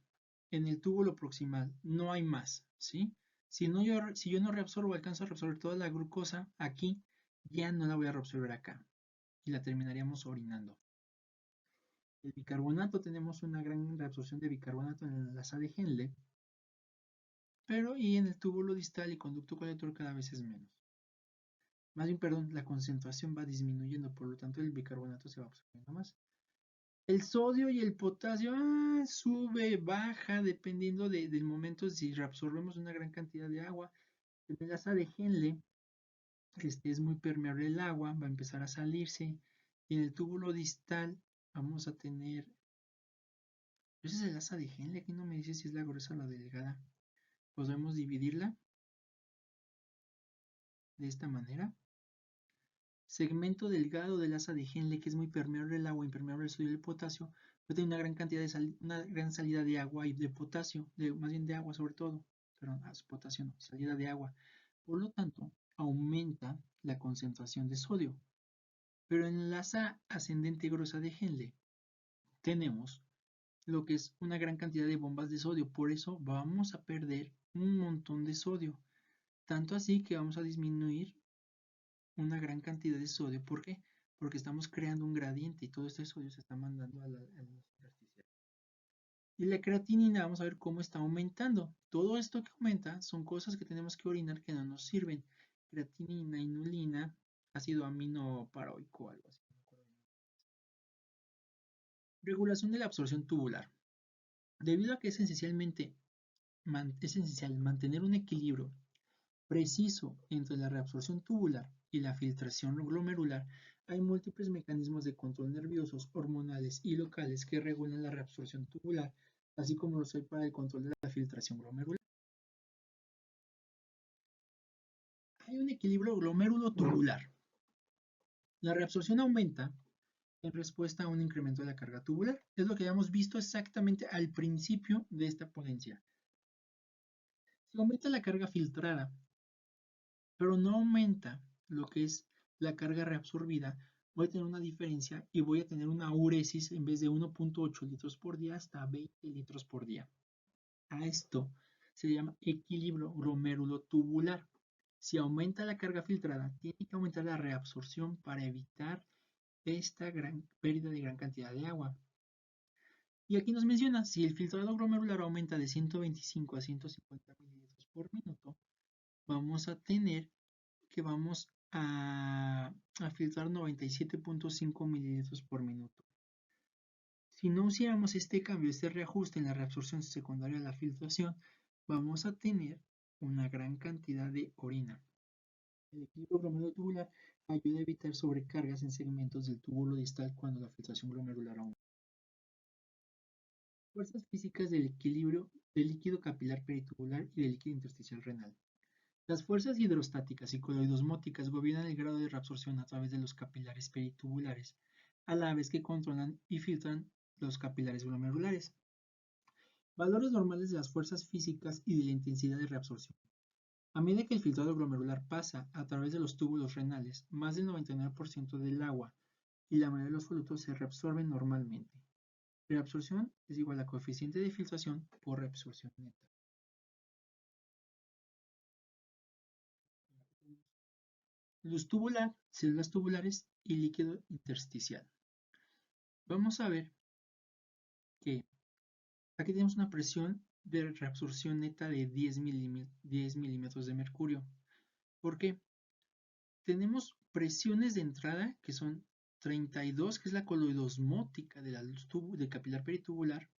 en el túbulo proximal, no hay más, ¿sí? Si yo no reabsorbo, alcanzo a reabsorber toda la glucosa aquí, ya no la voy a reabsorber acá y la terminaríamos orinando. El bicarbonato, tenemos una gran reabsorción de bicarbonato en la asa de Henle, pero y en el túbulo distal y conducto colector cada vez es menos. Más bien, perdón, la concentración va disminuyendo, por lo tanto el bicarbonato se va absorbiendo más. El sodio y el potasio sube, baja, dependiendo del momento, si reabsorbemos una gran cantidad de agua. En el asa de Henle, es muy permeable el agua, va a empezar a salirse. Y en el túbulo distal vamos a tener. Esa es el asa de Henle, aquí no me dice si es la gruesa o la delgada. Podemos dividirla de esta manera. Segmento delgado del asa de Henle, que es muy permeable al agua, impermeable al sodio y el potasio, puede tener una gran cantidad de una gran salida de agua y de potasio, más bien de agua sobre todo, perdón, potasio no, salida de agua. Por lo tanto, aumenta la concentración de sodio. Pero en el asa ascendente gruesa de Henle tenemos lo que es una gran cantidad de bombas de sodio, por eso vamos a perder un montón de sodio. Tanto así que vamos a disminuir una gran cantidad de sodio. ¿Por qué? Porque estamos creando un gradiente y todo este sodio se está mandando a los intersticiales. Y la creatinina, vamos a ver cómo está aumentando. Todo esto que aumenta son cosas que tenemos que orinar que no nos sirven. Creatinina, inulina, ácido amino paroico, algo así. Regulación de la absorción tubular. Debido a que es esencial mantener un equilibrio preciso entre la reabsorción tubular y la filtración glomerular, hay múltiples mecanismos de control nerviosos, hormonales y locales que regulan la reabsorción tubular, así como los hay para el control de la filtración glomerular. Hay un equilibrio glomérulo-tubular. La reabsorción aumenta en respuesta a un incremento de la carga tubular. Es lo que habíamos visto exactamente al principio de esta ponencia. Si aumenta la carga filtrada, pero no aumenta lo que es la carga reabsorbida, voy a tener una diferencia y voy a tener una uresis en vez de 1.8 litros por día hasta 20 litros por día. A esto se llama equilibrio glomérulo-tubular. Si aumenta la carga filtrada, tiene que aumentar la reabsorción para evitar esta gran pérdida de gran cantidad de agua. Y aquí nos menciona, si el filtrado glomerular aumenta de 125 a 150 mililitros por minuto, vamos a tener que vamos a filtrar 97.5 mililitros por minuto. Si no hiciéramos este cambio, este reajuste en la reabsorción secundaria a la filtración, vamos a tener una gran cantidad de orina. El equilibrio glomerular ayuda a evitar sobrecargas en segmentos del túbulo distal cuando la filtración glomerular aumenta. Fuerzas físicas del equilibrio del líquido capilar peritubular y del líquido intersticial renal. Las fuerzas hidrostáticas y coloidosmóticas gobiernan el grado de reabsorción a través de los capilares peritubulares, a la vez que controlan y filtran los capilares glomerulares. Valores normales de las fuerzas físicas y de la intensidad de reabsorción. A medida que el filtrado glomerular pasa a través de los túbulos renales, más del 99% del agua y la mayoría de los solutos se reabsorben normalmente. Reabsorción es igual a coeficiente de filtración por reabsorción neta. Luz tubular, células tubulares y líquido intersticial. Vamos a ver que aquí tenemos una presión de reabsorción neta de 10 milímetros de mercurio. ¿Por qué? Tenemos presiones de entrada que son 32, que es la coloidosmótica de la luz del capilar peritubular,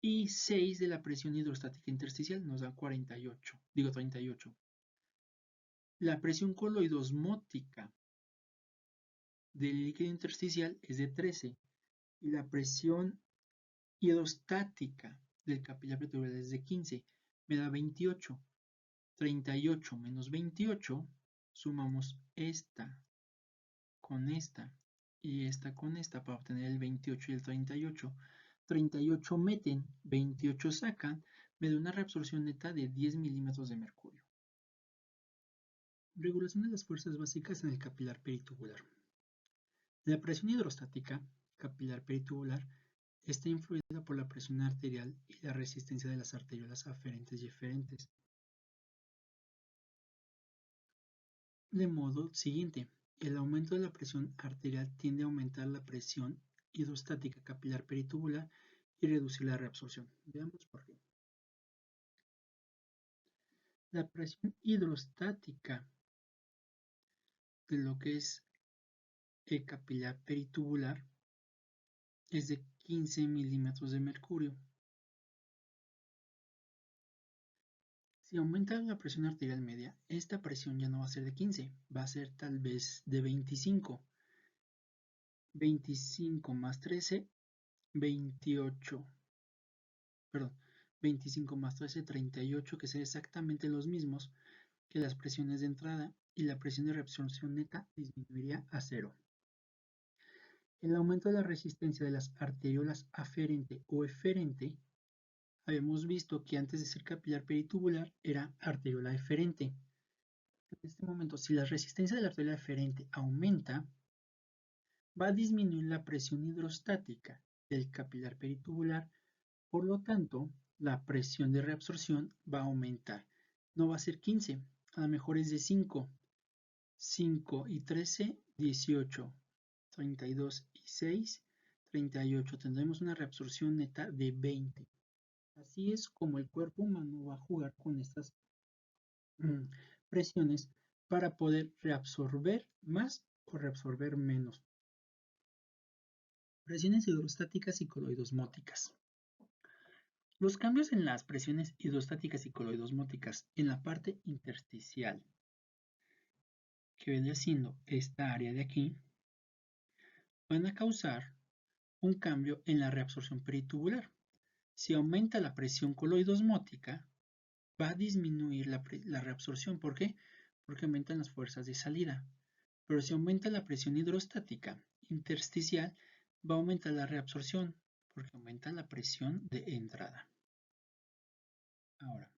y 6 de la presión hidrostática intersticial, nos da 38. La presión coloidosmótica del líquido intersticial es de 13 y la presión hidrostática del capilar peritubular es de 15, me da 28. 38 menos 28, sumamos esta con esta y esta con esta para obtener el 28 y el 38. 38 meten, 28 sacan, me da una reabsorción neta de 10 milímetros de mercurio. Regulación de las fuerzas básicas en el capilar peritubular. La presión hidrostática capilar peritubular está influida por la presión arterial y la resistencia de las arteriolas aferentes y eferentes. De modo siguiente, el aumento de la presión arterial tiende a aumentar la presión hidrostática capilar peritubular y reducir la reabsorción. Veamos por qué. La presión hidrostática de lo que es el capilar peritubular es de 15 milímetros de mercurio. Si aumenta la presión arterial media, esta presión ya no va a ser de 15, va a ser tal vez de 25. 25 más 13, 28. Perdón, 25 más 13, 38, que son exactamente los mismos que las presiones de entrada, y la presión de reabsorción neta disminuiría a 0. El aumento de la resistencia de las arteriolas aferente o eferente, habíamos visto que antes de ser capilar peritubular era arteriola eferente. En este momento, si la resistencia de la arteriola eferente aumenta, va a disminuir la presión hidrostática del capilar peritubular, por lo tanto, la presión de reabsorción va a aumentar. No va a ser 15, a lo mejor es de 5. 5 y 13, 18. 32 y 6, 38. Tendremos una reabsorción neta de 20. Así es como el cuerpo humano va a jugar con estas presiones para poder reabsorber más o reabsorber menos. Presiones hidrostáticas y coloidosmóticas. Los cambios en las presiones hidrostáticas y coloidosmóticas en la parte intersticial, que viene siendo esta área de aquí, van a causar un cambio en la reabsorción peritubular. Si aumenta la presión coloidosmótica, va a disminuir la reabsorción. ¿Por qué? Porque aumentan las fuerzas de salida. Pero si aumenta la presión hidrostática intersticial, va a aumentar la reabsorción, porque aumenta la presión de entrada. Ahora,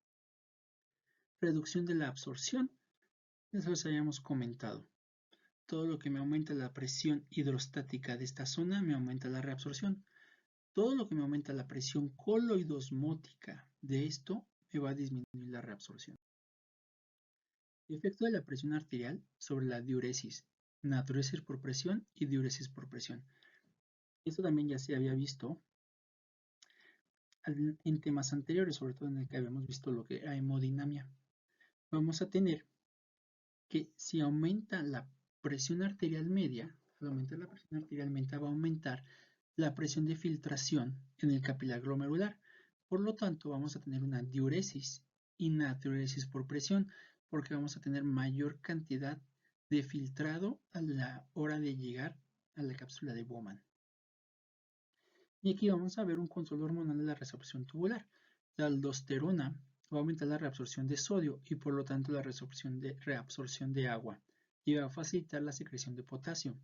reducción de la absorción. Eso les habíamos comentado. Todo lo que me aumenta la presión hidrostática de esta zona me aumenta la reabsorción. Todo lo que me aumenta la presión coloidosmótica de esto me va a disminuir la reabsorción. Efecto de la presión arterial sobre la diuresis, natriuresis por presión y diuresis por presión. Esto también ya se había visto en temas anteriores, sobre todo en el que habíamos visto lo que era hemodinamia. Vamos a tener que si aumenta la presión arterial media, al aumentar la presión arterial media va a aumentar la presión de filtración en el capilar glomerular. Por lo tanto, vamos a tener una diuresis y natriuresis por presión, porque vamos a tener mayor cantidad de filtrado a la hora de llegar a la cápsula de Bowman. Y aquí vamos a ver un control hormonal de la resorpción tubular. La aldosterona va a aumentar la reabsorción de sodio y por lo tanto la reabsorción de agua y va a facilitar la secreción de potasio.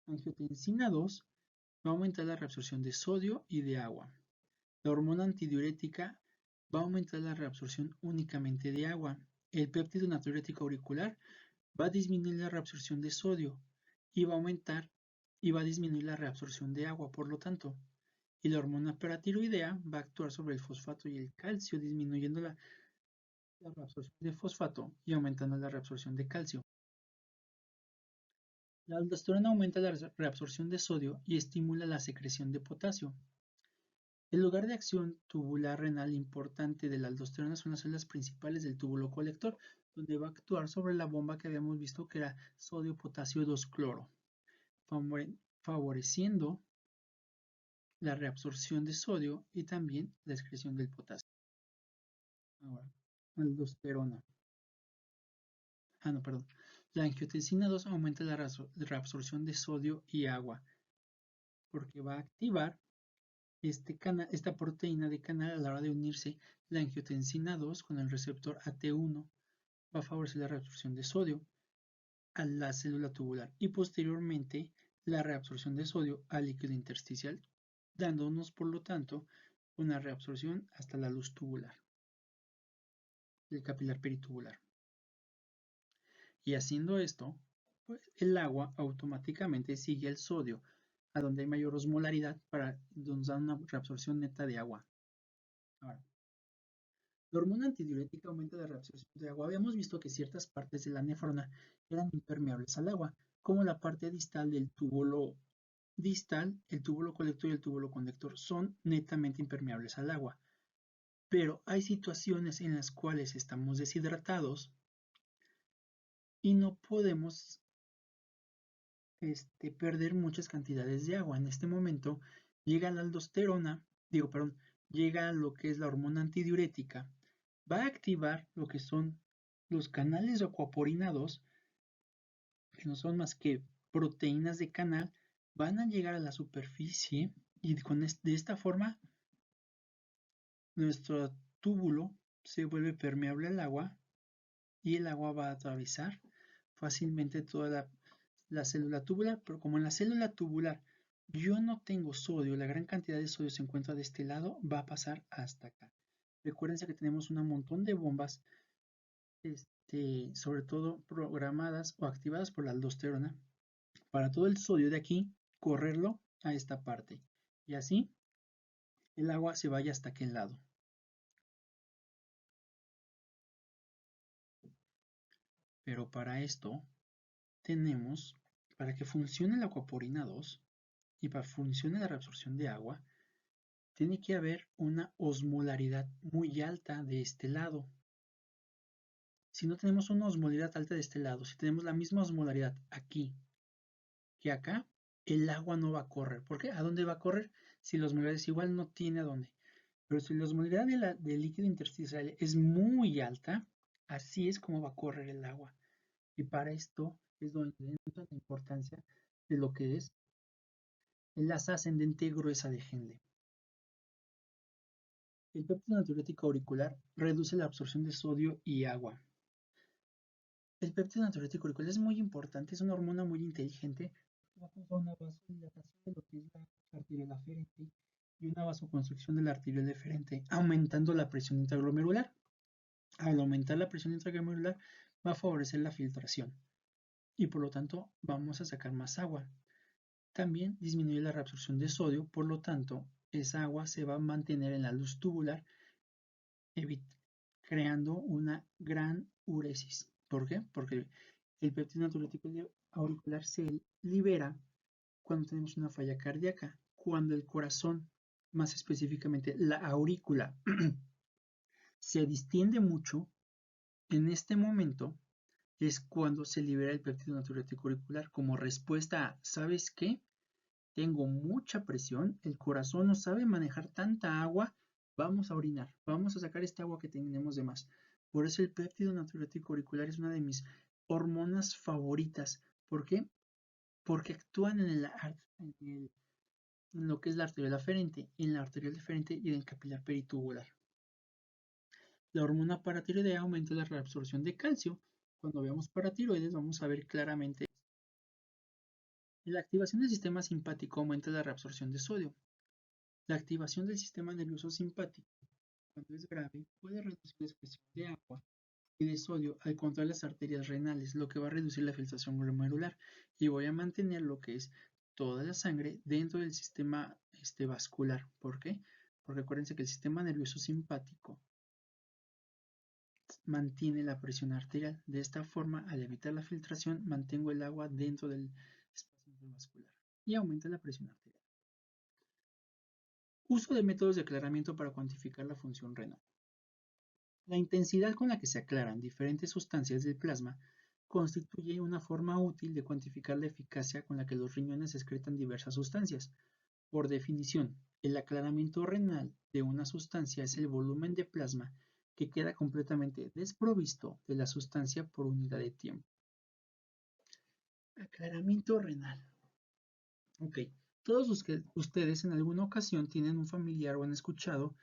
Angiotensina 2 va a aumentar la reabsorción de sodio y de agua. La hormona antidiurética va a aumentar la reabsorción únicamente de agua. El péptido natriurético auricular va a disminuir la reabsorción de sodio y va a aumentar y va a disminuir la reabsorción de agua, por lo tanto. Y la hormona paratiroidea va a actuar sobre el fosfato y el calcio, disminuyendo la reabsorción de fosfato y aumentando la reabsorción de calcio. La aldosterona aumenta la reabsorción de sodio y estimula la secreción de potasio. El lugar de acción tubular renal importante de la aldosterona son las células principales del túbulo colector, donde va a actuar sobre la bomba que habíamos visto que era sodio-potasio 2-cloro, favoreciendo la reabsorción de sodio y también la excreción del potasio. Ahora, aldosterona. La angiotensina 2 aumenta la reabsorción de sodio y agua, porque va a activar esta proteína de canal a la hora de unirse la angiotensina 2 con el receptor AT1 va a favorecer la reabsorción de sodio a la célula tubular y posteriormente la reabsorción de sodio al líquido intersticial, dándonos por lo tanto una reabsorción hasta la luz tubular, el capilar peritubular. Y haciendo esto, pues el agua automáticamente sigue el sodio a donde hay mayor osmolaridad para nos da una reabsorción neta de agua. Ahora, la hormona antidiurética aumenta la reabsorción de agua. Habíamos visto que ciertas partes de la nefrona eran impermeables al agua, como la parte distal del túbulo distal, el túbulo colector y el túbulo conductor son netamente impermeables al agua. Pero hay situaciones en las cuales estamos deshidratados y no podemos perder muchas cantidades de agua. En este momento llega la aldosterona, llega lo que es la hormona antidiurética, va a activar lo que son los canales acuaporinados, que no son más que proteínas de canal, van a llegar a la superficie y de esta forma nuestro túbulo se vuelve permeable al agua y el agua va a atravesar fácilmente toda la célula tubular, pero como en la célula tubular yo no tengo sodio, la gran cantidad de sodio se encuentra de este lado, va a pasar hasta acá. Recuérdense que tenemos un montón de bombas, sobre todo programadas o activadas por la aldosterona, para todo el sodio de aquí correrlo a esta parte. Y así el agua se vaya hasta aquel lado. Pero para esto tenemos, para que funcione la aquaporina 2 y para que funcione la reabsorción de agua, tiene que haber una osmolaridad muy alta de este lado. Si no tenemos una osmolaridad alta de este lado, si tenemos la misma osmolaridad aquí que acá, el agua no va a correr. ¿Por qué? ¿A dónde va a correr? Si la osmolaridad es igual, no tiene a dónde. Pero si la osmolaridad del líquido intersticial es muy alta, así es como va a correr el agua. Y para esto es donde entra la importancia de lo que es el asa ascendente gruesa de Henle. El péptido natriurético auricular reduce la absorción de sodio y agua. El péptido natriurético auricular es muy importante, es una hormona muy inteligente. Va a causar una vasodilatación de lo que es la arteriola aferente y una vasoconstricción de la arteriola eferente, aumentando la presión intraglomerular. Al aumentar la presión intraglomerular va a favorecer la filtración y por lo tanto vamos a sacar más agua. También disminuye la reabsorción de sodio, por lo tanto esa agua se va a mantener en la luz tubular creando una gran uresis. ¿Por qué? Porque el péptido natriurético auricular se libera cuando tenemos una falla cardíaca, cuando el corazón, más específicamente la aurícula, se distiende mucho. En este momento es cuando se libera el péptido natriurético auricular como respuesta a, ¿sabes qué? Tengo mucha presión, el corazón no sabe manejar tanta agua, vamos a orinar, vamos a sacar esta agua que tenemos de más. Por eso el péptido natriurético auricular es una de mis hormonas favoritas. ¿Por qué? Porque actúan en lo que es la arteriola aferente, en la arteriola deferente y en el capilar peritubular. La hormona paratiroidea aumenta la reabsorción de calcio. Cuando veamos paratiroides vamos a ver claramente. La activación del sistema simpático aumenta la reabsorción de sodio. La activación del sistema nervioso simpático, cuando es grave, puede reducir la excreción de agua y de sodio al contraer las arterias renales, lo que va a reducir la filtración glomerular y voy a mantener lo que es toda la sangre dentro del sistema vascular. ¿Por qué? Porque acuérdense que el sistema nervioso simpático mantiene la presión arterial. De esta forma, al evitar la filtración, mantengo el agua dentro del espacio vascular y aumenta la presión arterial. Uso de métodos de aclaramiento para cuantificar la función renal. La intensidad con la que se aclaran diferentes sustancias del plasma constituye una forma útil de cuantificar la eficacia con la que los riñones excretan diversas sustancias. Por definición, el aclaramiento renal de una sustancia es el volumen de plasma que queda completamente desprovisto de la sustancia por unidad de tiempo. Aclaramiento renal. Ok, Todos ustedes en alguna ocasión tienen un familiar o han escuchado,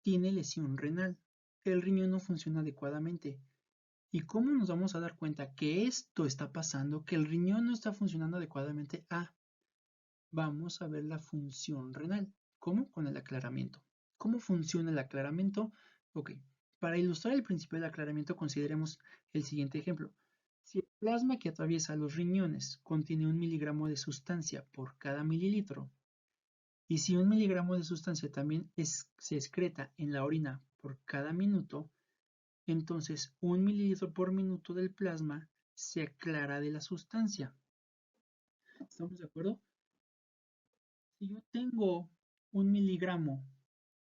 tiene lesión renal. El riñón no funciona adecuadamente. ¿Y cómo nos vamos a dar cuenta que esto está pasando, que el riñón no está funcionando adecuadamente? Vamos a ver la función renal. ¿Cómo? Con el aclaramiento. ¿Cómo funciona el aclaramiento? Ok, para ilustrar el principio del aclaramiento consideremos el siguiente ejemplo. Si el plasma que atraviesa los riñones contiene 1 miligramo de sustancia por cada mililitro, y si 1 miligramo de sustancia también se excreta en la orina por cada minuto, entonces 1 mililitro por minuto del plasma se aclara de la sustancia. ¿Estamos de acuerdo? Si yo tengo 1 miligramo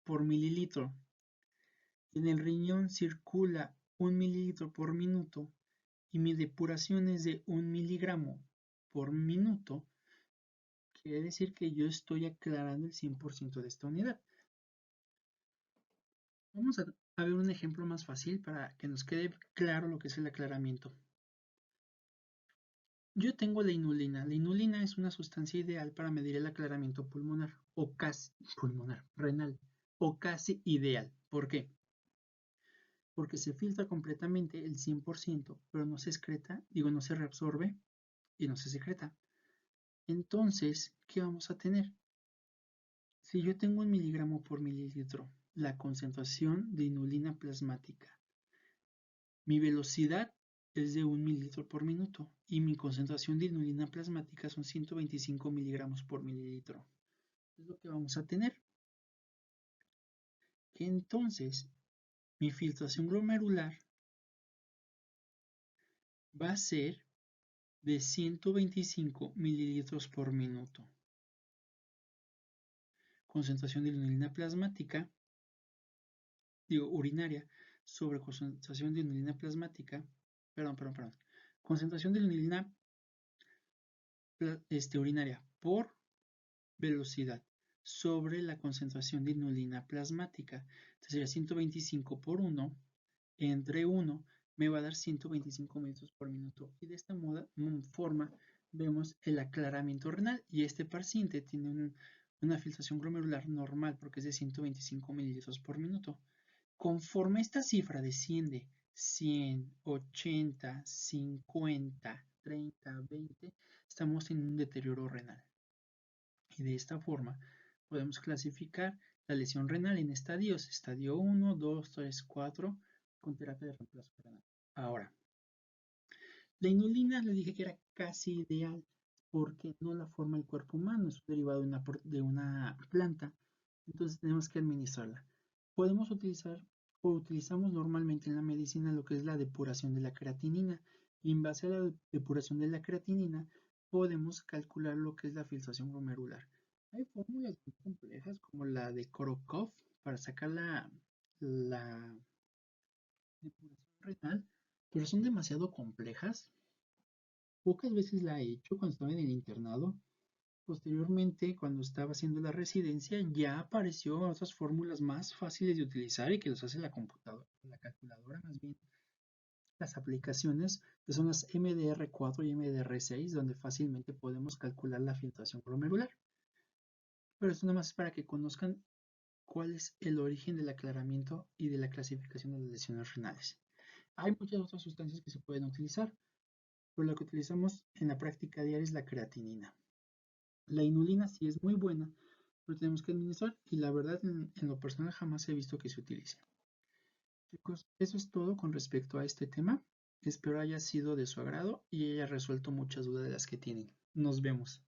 por mililitro, en el riñón circula 1 mililitro por minuto y mi depuración es de 1 miligramo por minuto, quiere decir que yo estoy aclarando el 100% de esta unidad. Vamos a ver un ejemplo más fácil para que nos quede claro lo que es el aclaramiento. Yo tengo la inulina. La inulina es una sustancia ideal para medir el aclaramiento pulmonar o casi renal o casi ideal. ¿Por qué? Porque se filtra completamente el 100%, pero no se excreta, no se reabsorbe y no se secreta. Entonces, ¿qué vamos a tener? Si yo tengo 1 miligramo por mililitro, la concentración de inulina plasmática, mi velocidad es de 1 mililitro por minuto y mi concentración de inulina plasmática son 125 miligramos por mililitro. Es lo que vamos a tener. Que entonces mi filtración glomerular va a ser de 125 mililitros por minuto. Concentración de inulina plasmática, urinaria, sobre concentración de inulina plasmática, concentración de inulina urinaria por velocidad sobre la concentración de inulina plasmática. Entonces sería 125 por 1 entre 1 me va a dar 125 metros por minuto. Y de esta forma vemos el aclaramiento renal y este paciente tiene una filtración glomerular normal porque es de 125 mililitros por minuto. Conforme esta cifra desciende 100, 80, 50, 30, 20, estamos en un deterioro renal. Y de esta forma podemos clasificar la lesión renal en estadios, estadio 1, 2, 3, 4, con terapia de reemplazo renal. Ahora, la inulina le dije que era casi ideal porque no la forma el cuerpo humano, es un derivado de una planta, entonces tenemos que administrarla. Podemos utilizar o utilizamos normalmente en la medicina lo que es la depuración de la creatinina y en base a la depuración de la creatinina podemos calcular lo que es la filtración glomerular. Hay fórmulas muy complejas como la de Korokov para sacar la depuración renal, pero son demasiado complejas. Pocas veces la he hecho cuando estaba en el internado. Posteriormente, cuando estaba haciendo la residencia, ya apareció otras fórmulas más fáciles de utilizar y que los hace la computadora, la calculadora, más bien las aplicaciones, que son las MDR4 y MDR6, donde fácilmente podemos calcular la filtración glomerular. Pero esto nada más es para que conozcan cuál es el origen del aclaramiento y de la clasificación de las lesiones renales. Hay muchas otras sustancias que se pueden utilizar, pero la que utilizamos en la práctica diaria es la creatinina. La inulina sí es muy buena, pero tenemos que administrar y la verdad en lo personal jamás he visto que se utilice. Chicos, eso es todo con respecto a este tema. Espero haya sido de su agrado y haya resuelto muchas dudas de las que tienen. Nos vemos.